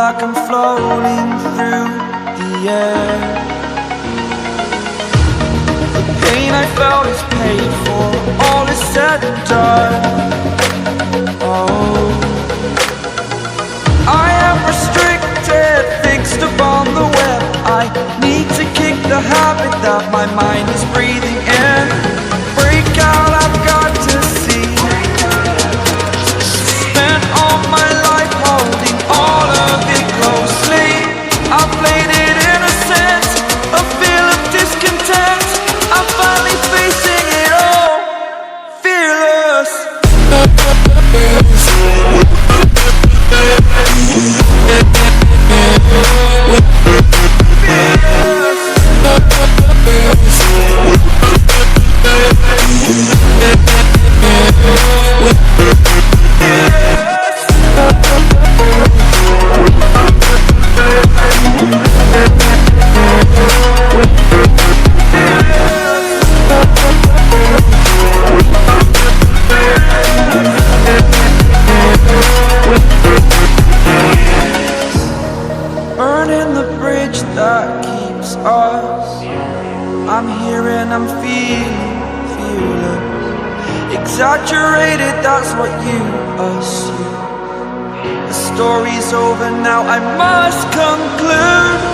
like I'm floating through the air. The pain I felt is paid for, all is said and done. Oh, I am restricted, fixed upon the web. I need to kick the habit that my mind is breathing in. Break out, I've got to see. Spent all my life holding all of it closely. I played it innocent, a feel of discontent. I'm finally facing it all, fearless. Burning the bridge that keeps us. I'm here and I'm feeling fearless. Exaggerated, that's what you assume. The story's over now, I must conclude.